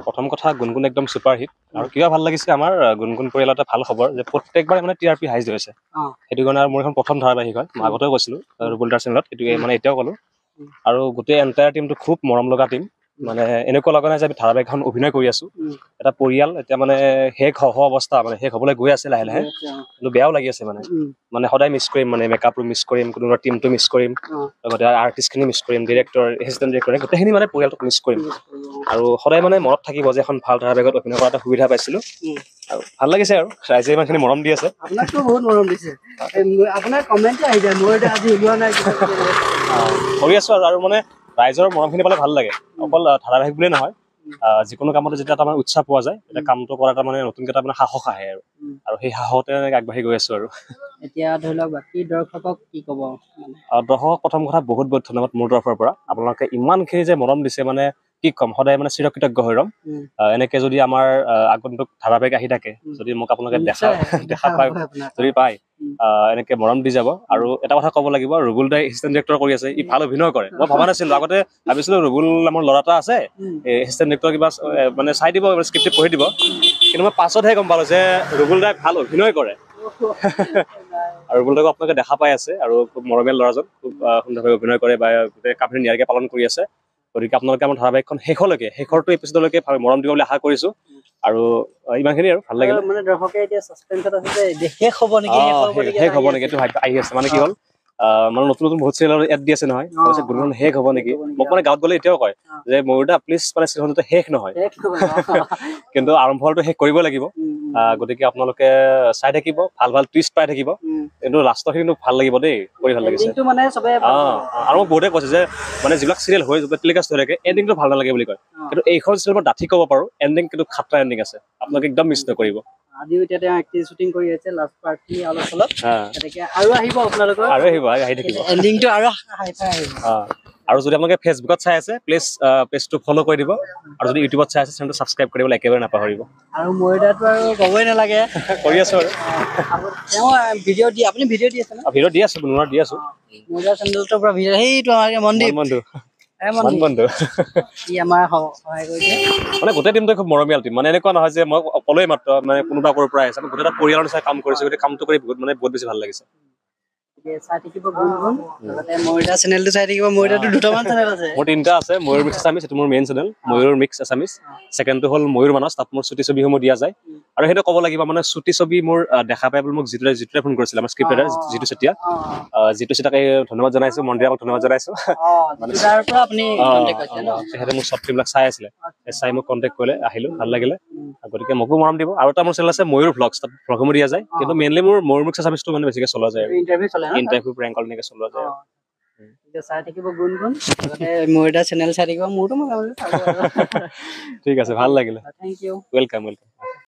প্ৰথম কথা গুণগুণ একদম ছুপাৰ হিট আৰু কিবা ভাল লাগিছে আমাৰ গুণগুণ পৰিয়ালৰ এটা ভাল খবৰ যে প্ৰত্যেকবাৰে মানে টিআৰপি হাইজ হৈছে সেইটো কাৰণে মোৰ এখন প্ৰথম ধাৰাবাহিক হয় মই আগতেও কৈছিলোঁ ৰুবুলদাৰ চেনেলত সেইটো মানে এতিয়াও ক'লোঁ আৰু গোটেই এণ্টায়াৰ টিমটো খুব মৰম লগা টিম মানে এনেকুৱা লগা নাই যে আমি ধাৰাবাহিকখন অভিনয় কৰি আছোঁ এটা পৰিয়াল এতিয়া মানে শেষ অৱস্থা মানে শেষ হ'বলৈ গৈ আছে লাহে লাহে কিন্তু বেয়াও লাগি আছে মানে সদায় মিছ কৰিম মানে মেকআপটো মিছ কৰিম কোনোবা টিমটো মিছ কৰিম লগতে আৰ্টিষ্টখিনি মিছ কৰিম ডিৰেক্টৰ এছিষ্টেণ্ট ডিৰেক্টৰ গোটেইখিনি মানে পৰিয়ালটোক মিছ কৰিম আৰু সদায় মানে মনত থাকিব যে এখন ভাল ধাৰাবাহিকত অভিনয় কৰা এটা সুবিধা পাইছিলোঁ আৰু ভাল লাগিছে আৰু ৰাইজে ইমানখিনি মৰম দি আছে আপোনাকতো বহুত মৰম দিছে আপোনাৰ কমেণ্ট আহি যায় মোৰ এতিয়া আজি ওলোৱা নাই কৰি আছোঁ আৰু মানে ৰাইজৰ মৰমখিনি পালে ভাল লাগে অকল ধাৰাবাহিক বুলিয়ে নহয় যিকোনো কামতে যেতিয়া এটা মানে উৎসাহ পোৱা যায় তেতিয়া কামটো কৰা এটা মানে নতুনকৈ এটা মানে সাহস আহে আৰু সেই সাহসতে আগবাঢ়ি গৈ আছোঁ আৰু এতিয়া ধৰি লওক বাকী দৰ্শকক কি ক'ব দৰ্শকক প্ৰথম কথা বহুত বহুত ধন্যবাদ মোৰ তৰফৰ পৰা আপোনালোকে ইমানখিনি যে মৰম দিছে মানে কি ক'ম সদায় মানে চিৰকৃতজ্ঞ হৈ ৰ'ম এনেকৈ যদি আমাৰ আগন্তুক ধাৰাবাহিক আহি থাকে যদি মোক আপোনালোকে দেখা পায় যদি পায় এনেকৈ মৰম দি যাব আৰু এটা কথা ক'ব লাগিব ৰুবুল দাই এছিষ্টেণ্ট ডিৰেক্টৰ কৰি আছে ই ভাল অভিনয় কৰে মই ভবা নাছিলোঁ আগতে ভাবিছিলোঁ ৰুবুল নামৰ ল'ৰা এটা আছে এছিষ্টেণ্ট ডিৰেক্টৰ কিবা মানে চাই দিব স্ক্ৰিপ্ট পঢ়ি দিব কিন্তু মই পাছতহে গম পালোঁ যে ৰুবুল দাই ভাল অভিনয় কৰে আৰু ৰুবুল দাইক আপোনালোকে দেখা পাই আছে আৰু খুব মৰমীয়াল ল'ৰাজন খুব সুন্দৰভাৱে অভিনয় কৰে বা গোটেই কামখিনি নিয়াৰিকৈ পালন কৰি আছে গতিকে আপোনালোকে আমাৰ ধাৰাবাহিকখন শেষৰটো এপিছডলৈকে মৰম দিব বুলি আশা কৰিছোঁ আৰু ইমানখিনি আৰু ভাল লাগিলে মানে দৰ্শকে এতিয়া সাসপেন্সত আছে যে শেষ হ'ব নেকি শেষ হ'ব নেকি এইটো আহি আছে মানে কি হ'ল মানে নতুন নতুন বহুত চিৰিয়েলৰ এড দি আছে নহয় গুণগুণ শেষ হ'ব নেকি মোক মানে গাঁৱত গ'লে এতিয়াও কয় যে ময়ূৰদা প্লিজ মানে চিৰিয়েলটো শেষ নহয় কিন্তু আৰম্ভ হ'লেতো শেষ কৰিব লাগিব গতিকে আপোনালোকে চাই থাকিব ভাল ভাল টুইষ্ট পাই থাকিব কিন্তু লাষ্টৰখিনি কিন্তু ভাল লাগিব দেই কৰি ভাল লাগিছে আৰু মোক বহুতে কৈছে যে মানে যিবিলাক চিৰিয়েল হৈ টেলিকাষ্ট হৈ থাকে এণ্ডিংটো ভাল নালাগে বুলি কয় কিন্তু এইখন চিৰিয়েল মই ডাঠি ক'ব পাৰোঁ এণ্ডিং কিন্তু খাট্টা এণ্ডিং আছে আপোনালোকে একদম মিছ নকৰিব আজিও এতিয়া তেওঁ এক্টিভ শ্বুটিং কৰি আছে লাষ্ট পাৰ্টখিনি অলপ চলপ তেনেকৈ আৰু আহিব আপোনালোকৰ আৰু আহি থাকিব এণ্ডিংটো আৰু হাই-ফাই আহিব আৰু যদি আপোনালোকে ফেচবুকত চাই আছে প্লিজ পেজটো ফ'ল' কৰি দিব আৰু যদি ইউটিউবত চাই আছে চেনেলটো ছাবস্ক্ৰাইব কৰিবলৈ একেবাৰে নাপাহৰিব আৰু ময়দাটো আৰু ক'বই নালাগে কৰি আছোঁ আৰু তেওঁ ভিডিঅ' দি আপুনি ভিডিঅ' দি আছে ন ভিডিঅ' দি আছোঁ গুণগুণৰ দি আছোঁ ময়দা চেনেলটোৰ পৰা ভিডিঅ' সেইটো আমাৰ মনদীপ বন্ধু ই আমাৰ সহায় কৰিছে মানে গোটেই টিমটোৱে খুব মৰমীয়াল টিম মানে এনেকুৱা নহয় যে মই অকলেই মাত্ৰ মানে কোনোবা ক'ৰ পৰা আহিছে গোটেই এটা পৰিয়ালৰ নিচিনা কাম কৰিছে গোটেই কামটো কৰি বহুত বেছি ভাল লাগিছে চাই থাকিব গুণগুণ লগতে ময়দা চেনেলটো চাই থাকিব ময়দাটো দুটামান চেনেল আছে মোৰ 3টা আছে ময়ূৰ মিক্স আছামিজ সেইটো মোৰ মেইন চেনেল ময়ূৰ মিক্স আছামিজ ছেকেণ্ডটো হ'ল ময়ূৰ মানস তাত মোৰ চুটি ছবিসমূহ দিয়া যায় আৰু সেইটো ক'ব লাগিব মানে চুটি ছবি মোৰ দেখা পাই মোক যিটোৱে ফোন কৰিছিলে আমাৰ স্ক্ৰিপ্ট ৰাইটাৰ জিতু চেতিয়া তাকে ধন্যবাদ জনাইছোঁ মন্দিৰাক ধন্যবাদ জনাইছোঁ তেখেতে মোৰ চব ফিল্মবিলাক চাই আছিলে চাই মোক কণ্টেক্ট কৰিলে আহিলোঁ ভাল লাগিলে গতিকে মোকো মৰম দিব আৰু এটা মোৰ চেনেল আছে ময়ূৰ ভ্লগছ তাত ভ্লগসমূহ দিয়া যায় কিন্তু মেইনলি মোৰ ময়ূৰ মিক্স আছামিজটো মানে বেছিকৈ চলোৱা যায় ইণ্টাৰভিউ প্ৰেংকল এনেকৈ চলোৱা যায় চাই থাকিব গুণগুণ ময়দা চেনেল চাই থাকিব মোৰতো ঠিক আছে ভাল লাগিলে থেংক ইউ ৱেলকাম